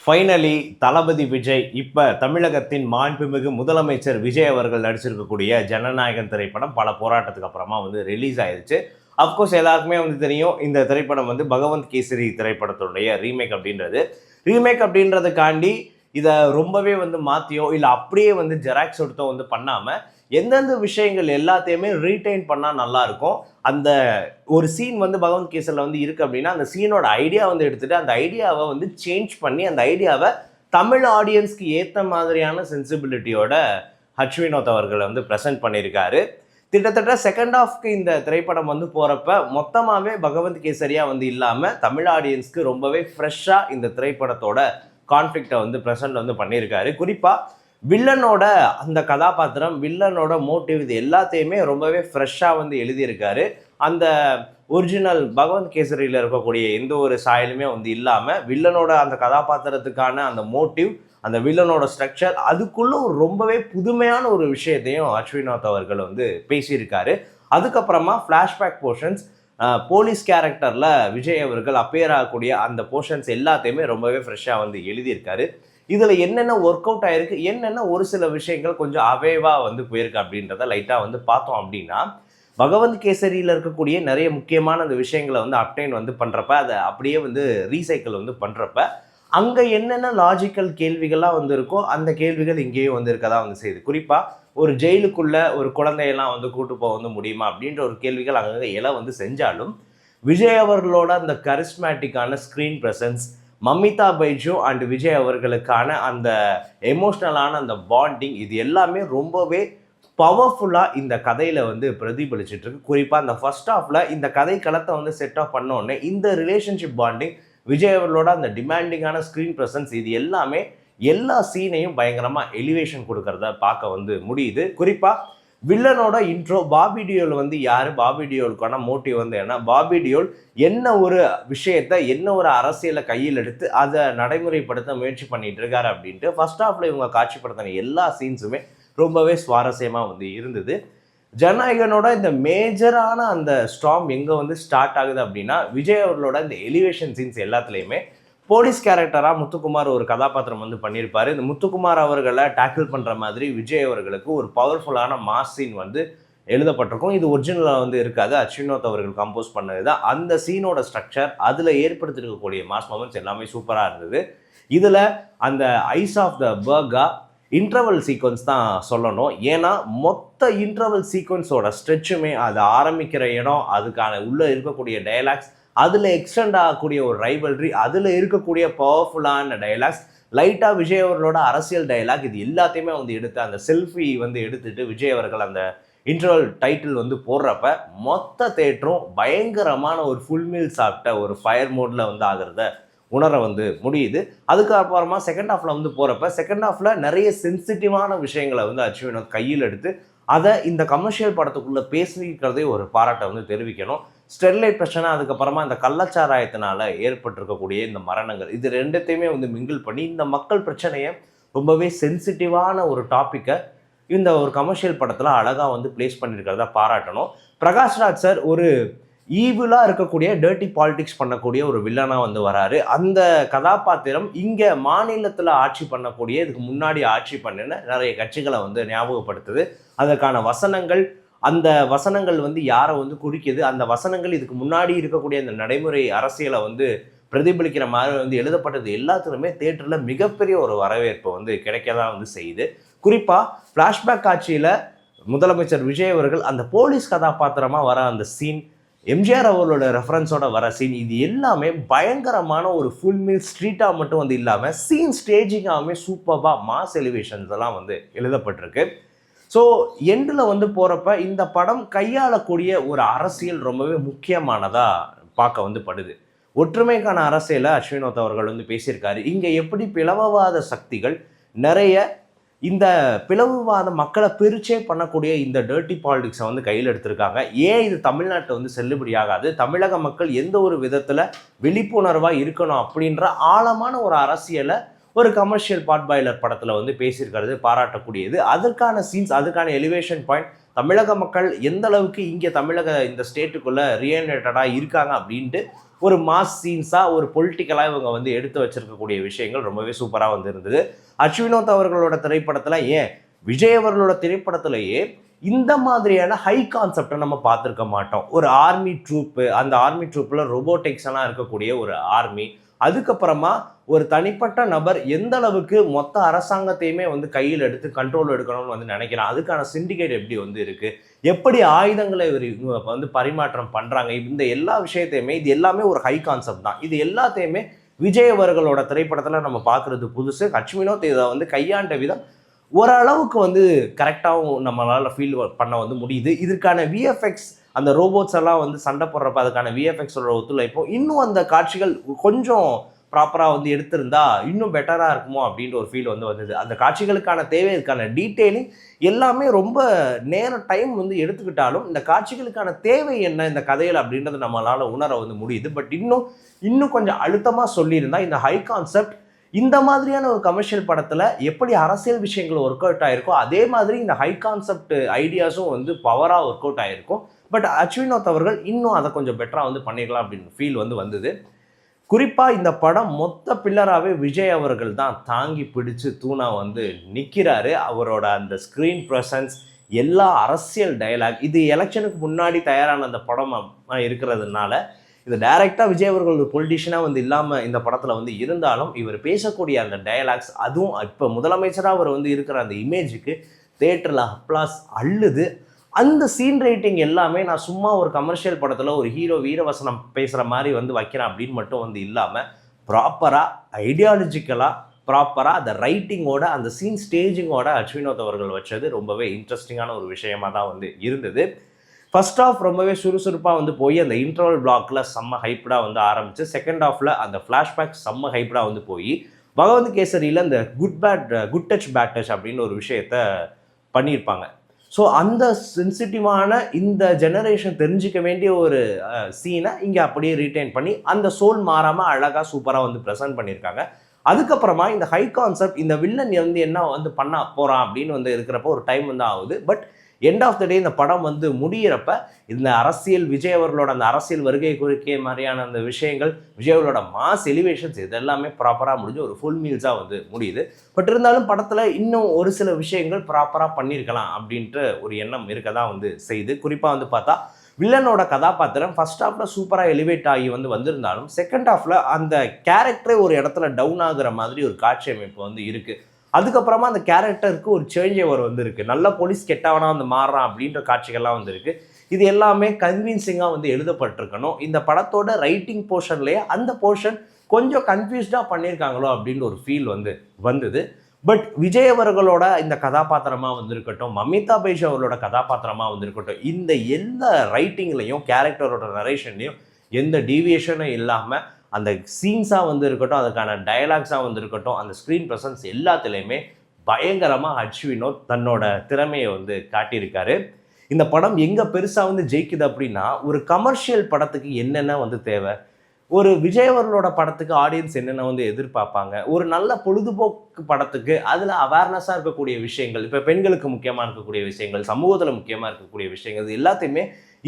Finally தளபதி விஜய் இப்போ தமிழகத்தின் மாண்புமிகு முதலமைச்சர் விஜய் அவர்கள் நடிச்சிருக்கக்கூடிய ஜனநாயகன் திரைப்படம் பல போராட்டத்துக்கு அப்புறமா வந்து ரிலீஸ் ஆயிடுச்சு. அஃப்கோர்ஸ் எல்லாருக்குமே வந்து தெரியும், இந்த திரைப்படம் வந்து பகவந்த் கேசரி திரைப்படத்துடைய ரீமேக் அப்படின்றதுக்காண்டி இதை ரொம்பவே வந்து மாற்றியோ இல்லை அப்படியே வந்து ஜெராக்ஸ் எடுத்தோ வந்து பண்ணாமல் எந்தெந்த விஷயங்கள் எல்லாத்தையுமே ரீடைன் பண்ணால் நல்லாயிருக்கும். அந்த ஒரு சீன் வந்து பகவந்த் கேசரில் வந்து இருக்குது அப்படின்னா அந்த சீனோட ஐடியா வந்து எடுத்துகிட்டு அந்த ஐடியாவை வந்து சேஞ்ச் பண்ணி அந்த ஐடியாவை தமிழ் ஆடியன்ஸ்க்கு ஏற்ற மாதிரியான சென்சிபிலிட்டியோட ஹச் வினோத் அவர்கள் வந்து ப்ரெசென்ட் பண்ணியிருக்காரு. கிட்டத்தட்ட செகண்ட் ஹாஃப்க்கு இந்த திரைப்படம் வந்து போகிறப்ப மொத்தமாகவே பகவந்த் கேசரியாக வந்து இல்லாமல் தமிழ் ஆடியன்ஸ்க்கு ரொம்பவே ஃப்ரெஷ்ஷாக இந்த திரைப்படத்தோட கான்ஃப்ளிக்டை வந்து ப்ரெசென்ட் வந்து பண்ணியிருக்காரு. குறிப்பாக வில்லனோட அந்த கதாபாத்திரம், வில்லனோட மோட்டிவ், இது எல்லாத்தையுமே ரொம்பவே ஃப்ரெஷ்ஷாக வந்து எழுதியிருக்காரு. அந்த ஒரிஜினல் பகவந்த் கேசரியில் இருக்கக்கூடிய எந்த ஒரு சாயலுமே வந்து இல்லாமல் வில்லனோட அந்த கதாபாத்திரத்துக்கான அந்த மோட்டிவ், அந்த வில்லனோட ஸ்ட்ரக்சர், அதுக்குள்ளே ரொம்பவே புதுமையான ஒரு விஷயத்தையும் அஸ்வினாத் அவர்கள் வந்து பேசியிருக்காரு. அதுக்கப்புறமா ஃப்ளாஷ்பேக் போர்ஷன்ஸ், போலீஸ் கேரக்டரில் விஜய் அவர்கள் அப்பேர் ஆகக்கூடிய அந்த போர்ஷன்ஸ் எல்லாத்தையுமே ரொம்பவே ஃப்ரெஷ்ஷாக வந்து எழுதியிருக்காரு. இதில் என்னென்ன ஒர்க் அவுட் ஆகிருக்கு, என்னென்ன ஒரு சில விஷயங்கள் கொஞ்சம் அவேவாக வந்து போயிருக்கு அப்படின்றத லைட்டாக வந்து பார்த்தோம் அப்படின்னா, பகவந்த் கேசரியில் இருக்கக்கூடிய நிறைய முக்கியமான அந்த விஷயங்களை வந்து அப்டைன் வந்து பண்ணுறப்ப அதை அப்படியே வந்து ரீசைக்கிள் வந்து பண்ணுறப்ப அங்கே என்னென்ன லாஜிக்கல் கேள்விகள்லாம் வந்து இருக்கோ அந்த கேள்விகள் இங்கேயும் வந்து இருக்க தான் வந்து செய்யுது. குறிப்பாக ஒரு ஜெயிலுக்குள்ளே ஒரு குழந்தையெல்லாம் வந்து கூட்டு போக வந்து முடியுமா அப்படின்ற ஒரு கேள்விகள் அங்கங்கே வந்து செஞ்சாலும் விஜய் அவர்களோட அந்த கரிஸ்மேட்டிக்கான screen presence, Mamitha Baiju and Vijay அவர்களுக்கான அந்த எமோஷ்னலான அந்த பாண்டிங், இது எல்லாமே ரொம்பவே பவர்ஃபுல்லாக இந்த கதையில் வந்து பிரதிபலிச்சுட்டு இருக்கு. குறிப்பாக அந்த ஃபர்ஸ்ட் ஹாஃபில் இந்த கதை களத்தை வந்து செட் ஆஃப் பண்ணோடனே இந்த ரிலேஷன்ஷிப் பாண்டிங், விஜய் அவர்களோட அந்த டிமாண்டிங்கான ஸ்க்ரீன் ப்ரெசன்ஸ், இது எல்லாமே எல்லா சீனையும் பயங்கரமாக எலிவேஷன் கொடுக்கறத பார்க்க வந்து முடியுது. குறிப்பாக வில்லனோட இன்ட்ரோ, பாபி டியோல் வந்து யார், பாபி டியோலுக்கான மோட்டிவ் வந்து என்ன, பாபி டியோல் என்ன ஒரு விஷயத்தை, என்ன ஒரு அரசியலை கையில் எடுத்து அதை நடைமுறைப்படுத்த முயற்சி பண்ணிட்டு இருக்காரு அப்படின்ட்டு ஃபர்ஸ்ட் ஹாஃப்ல இவங்க காட்சிப்படுத்தின எல்லா சீன்ஸுமே ரொம்பவே சுவாரஸ்யமாக வந்து இருந்தது. ஜனநாயகனோட இந்த மேஜரான அந்த ஸ்டார்ம் எங்கே வந்து ஸ்டார்ட் ஆகுது அப்படின்னா, விஜய் அவர்களோட இந்த எலிவேஷன் சீன்ஸ் எல்லாத்துலேயுமே போலீஸ் கேரக்டராக முத்துக்குமார் ஒரு கதாபாத்திரம் வந்து பண்ணியிருப்பார். இந்த முத்துக்குமார் அவர்களை டேக்கிள் பண்ணுற மாதிரி விஜய் அவர்களுக்கு ஒரு பவர்ஃபுல்லான மாஸ் சீன் வந்து எழுதப்பட்டிருக்கும். இது ஒரிஜினலாக வந்து இருக்காது, அஸ்வினோத் அவர்கள் கம்போஸ் பண்ணது தான். அந்த சீனோட ஸ்ட்ரக்சர், அதில் ஏற்படுத்திருக்கக்கூடிய மாஸ் மொமெண்ட்ஸ் எல்லாமே சூப்பராக இருந்தது. இதில் அந்த ஐஸ் ஆஃப் த பர்கா இன்டர்வல் சீக்வன்ஸ் தான் சொல்லணும். ஏன்னா மொத்த இன்டர்வல் சீக்வன்ஸோட ஸ்ட்ரெச்சுமே, அது ஆரம்பிக்கிற இடம், அதுக்கான உள்ளே இருக்கக்கூடிய டயலாக்ஸ், அதில் எக்ஸ்டெண்ட் ஆகக்கூடிய ஒரு ரைவல்ரி, அதில் இருக்கக்கூடிய பவர்ஃபுல்லான டைலாக்ஸ், லைட்டாக விஜய் அவர்களோட அரசியல் டைலாக், இது எல்லாத்தையுமே வந்து எடுத்து அந்த செல்ஃபி வந்து எடுத்துட்டு விஜய் அவர்கள் அந்த இன்டர்வல் டைட்டில் வந்து போடுறப்ப மொத்த தேட்டரும் பயங்கரமான ஒரு ஃபுல் மீல் சாப்பிட்ட ஒரு ஃபயர் மோடில் வந்து ஆகிறத உணர வந்து முடியுது. அதுக்கப்புறமா செகண்ட் ஹாஃபில் வந்து போகிறப்ப செகண்ட் ஹாஃபில் நிறைய சென்சிட்டிவான விஷயங்களை வந்து அஸ்வினோத் கையில் எடுத்து அதை இந்த கமர்ஷியல் படத்துக்குள்ளே பேசிக்கிறதே ஒரு பாராட்டை வந்து தெரிவிக்கணும். ஸ்டெர்லைட் பிரச்சனை, அதுக்கப்புறமா இந்த கள்ளச்சாராயத்தினால ஏற்பட்டிருக்கக்கூடிய இந்த மரணங்கள், இது ரெண்டுத்தையுமே வந்து மிங்கிள் பண்ணி இந்த மக்கள் பிரச்சனையை ரொம்பவே சென்சிட்டிவான ஒரு டாப்பிக்கை இந்த ஒரு கமர்ஷியல் படத்தில் அழகாக வந்து பிளேஸ் பண்ணியிருக்கிறத பாராட்டணும். பிரகாஷ்ராஜ் சார் ஒரு ஈவிலாக இருக்கக்கூடிய டர்ட்டி பாலிடிக்ஸ் பண்ணக்கூடிய ஒரு வில்லனாக வந்து வராரு. அந்த கதாபாத்திரம் இங்கே மாநிலத்தில் ஆட்சி பண்ணக்கூடிய, இதுக்கு முன்னாடி ஆட்சி பண்ணின நிறைய கட்சிகளை வந்து ஞாபகப்படுத்துது. அதற்கான வசனங்கள், அந்த வசனங்கள் வந்து யாரை வந்து குறிக்குது, அந்த வசனங்கள் இதுக்கு முன்னாடி இருக்கக்கூடிய அந்த நடைமுறை அரசியலை வந்து பிரதிபலிக்கிற மாதிரி வந்து எழுதப்பட்டது எல்லாத்துக்குமே தேட்டரில் மிகப்பெரிய ஒரு வரவேற்பு வந்து கிடைக்கதான் வந்து செய்யுது. குறிப்பாக ஃப்ளாஷ்பேக் காட்சியில் முதலமைச்சர் விஜய் அவர்கள் அந்த போலீஸ் கதாபாத்திரமாக வர அந்த சீன், எம்ஜிஆர் அவர்களோட ரெஃபரன்ஸோட வர சீன், இது எல்லாமே பயங்கரமான ஒரு ஃபுல் மீல் ஸ்ட்ரீட்டாக மட்டும் வந்து இல்லாமல் சீன் ஸ்டேஜிங்காகவே சூப்பராக மாஸ் எலிவேஷன்ஸ் எல்லாம் வந்து எழுதப்பட்டிருக்கு. ஸோ எண்டில் வந்து போகிறப்ப இந்த படம் கையாளக்கூடிய ஒரு அரசியல் ரொம்பவே முக்கியமானதாக பார்க்க வந்து படுது. ஒற்றுமைக்கான அரசியலை அஸ்வினோத் அவர்கள் வந்து பேசியிருக்காரு. இங்கே எப்படி பிளவுவாத சக்திகள் நிறைய இந்த பிளவுவாத மக்களை பிரிச்சே பண்ணக்கூடிய இந்த டர்ட்டி பாலிடிக்ஸை வந்து கையில் எடுத்திருக்காங்க. ஏன் இது தமிழ்நாட்டை வந்து செல்லுபடியாகாது, தமிழக மக்கள் எந்த ஒரு விதத்தில் விழிப்புணர்வாக இருக்கணும் அப்படின்ற ஆழமான ஒரு அரசியலை ஒரு கமர்ஷியல் பாட் பாய்லர் படத்தில் வந்து பேசியிருக்கிறது பாராட்டக்கூடியது. அதற்கான சீன்ஸ், அதுக்கான எலிவேஷன் பாயிண்ட், தமிழக மக்கள் எந்த அளவுக்கு இங்கே தமிழக இந்த ஸ்டேட்டுக்குள்ளே ரீஎன்டேட்டடாக இருக்காங்க அப்படின்ட்டு ஒரு மாஸ் சீன்ஸாக ஒரு பொலிட்டிக்கலாக இவங்க வந்து எடுத்து வச்சிருக்கக்கூடிய விஷயங்கள் ரொம்பவே சூப்பராக வந்து இருந்தது. அஸ்வினோத் அவர்களோட திரைப்படத்தில் ஏன் விஜய் அவர்களோட திரைப்படத்திலேயே இந்த மாதிரியான ஹை கான்செப்டை நம்ம பார்த்துருக்க மாட்டோம். ஒரு ஆர்மி ட்ரூப்பு, அந்த ஆர்மி ட்ரூப்பில் ரோபோட்டிக்ஸ் எல்லாம் இருக்கக்கூடிய ஒரு ஆர்மி, அதுக்கப்புறமா ஒரு தனிப்பட்ட நபர் எந்த அளவுக்கு மொத்த அரசாங்கத்தையுமே வந்து கையில் எடுத்து கண்ட்ரோல் எடுக்கணும்னு வந்து நினைக்கிறான், அதுக்கான சிண்டிகேட் எப்படி வந்து இருக்கு, எப்படி ஆயுதங்களை இவங்க வந்து பரிமாற்றம் பண்றாங்க, இந்த எல்லா விஷயத்தையுமே இது எல்லாமே ஒரு ஹை கான்செப்ட் தான். இது எல்லாத்தையுமே விஜய் அவர்களோட திரைப்படத்தில் நம்ம பார்க்கறது புதுசு. அஸ்வினோத் இதை வந்து கையாண்ட விதம் ஓரளவுக்கு வந்து கரெக்டாகவும் நம்மளால் ஃபீல் பண்ண வந்து முடியுது. இதற்கான விஎஃப்எக்ஸ், அந்த ரோபோட்ஸ் எல்லாம் வந்து சண்டை போடுறப்ப அதுக்கான விஎஃப்எக்ஸோட ஒத்துழைப்போ இன்னும் அந்த காட்சிகள் கொஞ்சம் ப்ராப்பராக வந்து எடுத்திருந்தா இன்னும் பெட்டராக இருக்குமோ அப்படின்ற ஒரு ஃபீல் வந்து வந்தது. அந்த காட்சிகளுக்கான தேவை, இதுக்கான டீட்டெயிலிங் எல்லாமே ரொம்ப டைம் வந்து எடுத்துக்கிட்டாலும் இந்த காட்சிகளுக்கான தேவை என்ன இந்த கதையில் அப்படின்றது நம்மளால் உணர வந்து முடியுது. பட் இன்னும் கொஞ்சம் அழுத்தமாக சொல்லியிருந்தா இந்த ஹை கான்செப்ட் இந்த மாதிரியான ஒரு கமர்ஷியல் படத்தில் எப்படி அரசியல் விஷயங்கள் ஒர்க் அவுட் ஆகிருக்கோ அதே மாதிரி இந்த ஹை கான்செப்ட் ஐடியாஸும் வந்து பவராக ஒர்க் அவுட் ஆகிருக்கும். பட் அஸ்வினோத் அவர்கள் இன்னும் அதை கொஞ்சம் பெட்டராக வந்து பண்ணிடலாம் அப்படின்னு ஃபீல் வந்து வந்தது. குறிப்பாக இந்த படம் மொத்த பில்லராகவே விஜய் அவர்கள் தான் தாங்கி பிடிச்சு தூணா வந்து நிற்கிறாரு. அவரோட அந்த ஸ்க்ரீன் ப்ரெசன்ஸ், எல்லா அரசியல் டயலாக், இது எலெக்ஷனுக்கு முன்னாடி தயாரான அந்த படம் இருக்கிறதுனால இது டைரெக்டாக விஜய் அவர்கள் ஒரு பொலிட்டிஷியனாக வந்து இல்லாமல் இந்த படத்தில் வந்து இருந்தாலும் இவர் பேசக்கூடிய அந்த டயலாக்ஸ், அதுவும் இப்போ முதலமைச்சராக அவர் வந்து இருக்கிற அந்த இமேஜுக்கு தேட்டரில் அப்ளாஸ் அள்ளுது. அந்த சீன் ரைட்டிங் எல்லாமே நான் சும்மா ஒரு கமர்ஷியல் படத்தில் ஒரு ஹீரோ வீரவசனம் பேசுகிற மாதிரி வந்து வைக்கிறேன் அப்படின்னு மட்டும் வந்து இல்லாமல் ப்ராப்பராக ஐடியாலஜிக்கலாக ப்ராப்பராக அந்த ரைட்டிங்கோட அந்த சீன் ஸ்டேஜிங்கோட அஸ்வினோத் அவர்கள் வச்சது ரொம்பவே இன்ட்ரெஸ்டிங்கான ஒரு விஷயமாக தான் வந்து இருந்தது. ஃபர்ஸ்ட் ஆஃப் ரொம்பவே சுறுசுறுப்பாக வந்து போய் அந்த இன்டர்வல் பிளாக்ல செம்ம ஹைப்டாக வந்து ஆரம்பிச்சு, செகண்ட் ஆஃப்ல அந்த ஃப்ளாஷ்பேக் செம்ம ஹைப்டாக வந்து போய் பகவந்த் கேசரியில் இந்த குட் டச் பேட் டச் அப்படின்னு ஒரு விஷயத்த பண்ணியிருப்பாங்க. ஸோ அந்த சென்சிட்டிவான இந்த ஜெனரேஷன் தெரிஞ்சிக்க வேண்டிய ஒரு சீனை இங்கே அப்படியே ரீட்டைன் பண்ணி அந்த சோல் மாறாமல் அழகாக சூப்பராக வந்து ப்ரெசென்ட் பண்ணியிருக்காங்க. அதுக்கப்புறமா இந்த ஹை கான்செப்ட், இந்த வில்லன் வந்து என்ன வந்து பண்ண போகிறான் அப்படின்னு வந்து இருக்கிறப்போ ஒரு டைம் வந்து ஆகுது. பட் எண்ட் ஆஃப் த டே இந்த படம் வந்து முடிகிறப்ப இந்த அரசியல், விஜய் அவர்களோட அந்த அரசியல் வருகை குறிக்க மாதிரியான அந்த விஷயங்கள், விஜய் அவர்களோட மாஸ் எலிவேஷன்ஸ், இதெல்லாமே ப்ராப்பராக முடிஞ்சு ஒரு ஃபுல் மீல்ஸாக வந்து முடியுது. பட் இருந்தாலும் படத்தில் இன்னும் ஒரு சில விஷயங்கள் ப்ராப்பராக பண்ணியிருக்கலாம் அப்படின்ற ஒரு எண்ணம் இருக்க தான் வந்து செய்யுது. குறிப்பாக வந்து பார்த்தா வில்லனோட கதாபாத்திரம் ஃபர்ஸ்ட் ஹாஃபில் சூப்பராக எலிவேட் ஆகி வந்து வந்திருந்தாலும் செகண்ட் ஹாஃபில் அந்த கேரக்டரே ஒரு இடத்துல டவுன் ஆகுற மாதிரி ஒரு காட்சி அமைப்பு வந்து இருக்குது. அதுக்கப்புறமா அந்த கேரக்டருக்கு ஒரு சேஞ்ச் ஓவர் வந்துருக்கு. நல்ல போலீஸ் கெட்டவனா வந்து மாறுறான் அப்படின்ற காட்சிகள்லாம் வந்துருக்கு. இது எல்லாமே கன்வின்சிங்காக வந்து எழுதப்பட்டிருக்கணும். இந்த படத்தோட ரைட்டிங் போர்ஷன்லேயே அந்த போர்ஷன் கொஞ்சம் கன்ஃபியூஸ்டாக பண்ணியிருக்காங்களோ அப்படின்ற ஒரு ஃபீல் வந்து வந்தது. பட் விஜய் அவர்களோட இந்த கதாபாத்திரமாக வந்திருக்கட்டும், மமிதா பைஜ் அவர்களோட கதாபாத்திரமாக வந்திருக்கட்டும், இந்த எல்லா ரைட்டிங்லையும் கேரக்டரோட நரேஷன்லையும் எந்த டீவியேஷனும் இல்லாமல் அந்த சீன்ஸாக வந்து இருக்கட்டும், அதுக்கான டயலாக்ஸாக வந்து இருக்கட்டும், அந்த ஸ்க்ரீன் ப்ரெசன்ஸ் எல்லாத்துலேயுமே பயங்கரமாக அஸ்வினோத் தன்னோட திறமையை வந்து காட்டியிருக்காரு. இந்த படம் எங்கே பெருசாக வந்து ஜெயிக்குது அப்படின்னா, ஒரு கமர்ஷியல் படத்துக்கு என்னென்ன வந்து தேவை, ஒரு விஜய் அவர்களோட படத்துக்கு ஆடியன்ஸ் என்னென்ன வந்து எதிர்பார்ப்பாங்க, ஒரு நல்ல பொழுதுபோக்கு படத்துக்கு அதில் அவேர்னஸாக இருக்கக்கூடிய விஷயங்கள், இப்போ பெண்களுக்கு முக்கியமாக இருக்கக்கூடிய விஷயங்கள், சமூகத்தில் முக்கியமாக இருக்கக்கூடிய விஷயங்கள், இது எல்லாத்தையுமே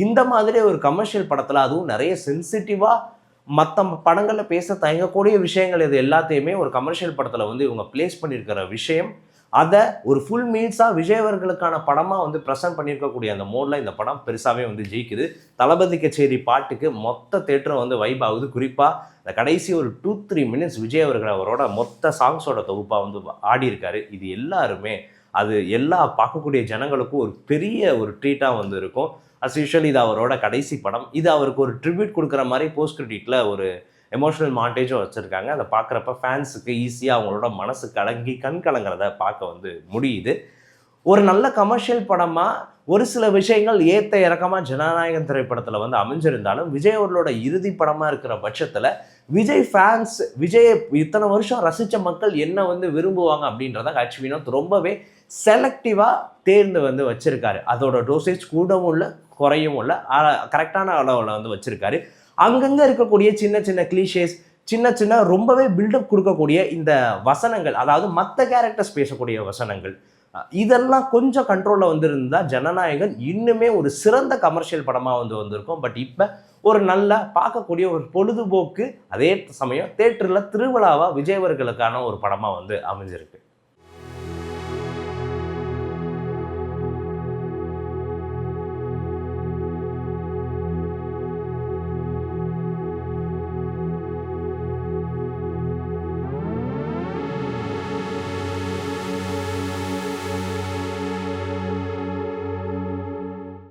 இந்த மாதிரி ஒரு கமர்ஷியல் படத்தில், அதுவும் நிறைய சென்சிட்டிவாக மற்ற படங்களில் பேச தயங்கக்கூடிய விஷயங்கள், இது எல்லாத்தையுமே ஒரு கமர்ஷியல் படத்தில் வந்து இவங்க பிளேஸ் பண்ணியிருக்கிற விஷயம், அதை ஒரு ஃபுல் மீல்ஸாக விஜய் அவர்களுக்கான படமாக வந்து ப்ரெசென்ட் பண்ணியிருக்கக்கூடிய அந்த மோடில் இந்த படம் பெருசாகவே வந்து ஜெயிக்குது. தளபதி கச்சேரி பாட்டுக்கு மொத்த தேட்டரும் வந்து வைப் ஆகுது. குறிப்பாக இந்த கடைசி ஒரு 2-3 மினிட்ஸ் விஜய் அவர்கள் அவரோட மொத்த சாங்ஸோட தொகுப்பாக வந்து ஆடியிருக்காரு. இது எல்லாருமே அது எல்லா பார்க்கக்கூடிய ஜனங்களுக்கும் ஒரு பெரிய ஒரு ட்ரீட்டாக வந்து இருக்கும். அஸ் யூஷுவல் இது அவரோட கடைசி படம். இது அவருக்கு ஒரு ட்ரிபியூட் கொடுக்குற மாதிரி போஸ்ட் கிரெடிட்டில் ஒரு எமோஷனல் மாண்டேஜும் வச்சுருக்காங்க. அதை பார்க்குறப்ப ஃபேன்ஸுக்கு ஈஸியாக அவங்களோட மனசு கலங்கி கண் கலங்கிறத பார்க்க வந்து முடியுது. ஒரு நல்ல கமர்ஷியல் படமாக ஒரு சில விஷயங்கள் ஏற்ற இறக்கமாக ஜனநாயகன் திரைப்படத்தில் வந்து அமைஞ்சிருந்தாலும், விஜய் அவர்களோட இறுதி படமாக இருக்கிற பட்சத்தில் விஜய் ஃபேன்ஸ், விஜய் இத்தனை வருஷம் ரசித்த மக்கள் என்ன வந்து விரும்புவாங்க அப்படின்றத அஸ்வினோத் ரொம்பவே செலக்டிவாக தேர்ந்து வந்து வச்சுருக்காரு. அதோட டோசேஜ் கூடவும் இல்லை குறையும் இல்லை, கரெக்டான அளவில் வந்து வச்சுருக்காரு. அங்கங்கே இருக்கக்கூடிய சின்ன சின்ன கிளீஷேஸ், சின்ன ரொம்பவே பில்டப் கொடுக்கக்கூடிய இந்த வசனங்கள், அதாவது மற்ற கேரக்டர்ஸ் பேசக்கூடிய வசனங்கள், இதெல்லாம் கொஞ்சம் கண்ட்ரோலில் வந்து இருந்தால் ஜனநாயகன் இன்னுமே ஒரு சிறந்த கமர்ஷியல் படமாக வந்து வந்திருக்கும். பட் இப்போ ஒரு நல்ல பார்க்கக்கூடிய ஒரு பொழுதுபோக்கு, அதே சமயம் தியேட்டர்ல திருவிழாவா விஜய் அவர்களுக்கான ஒரு படமா வந்து அமைஞ்சிருக்கு.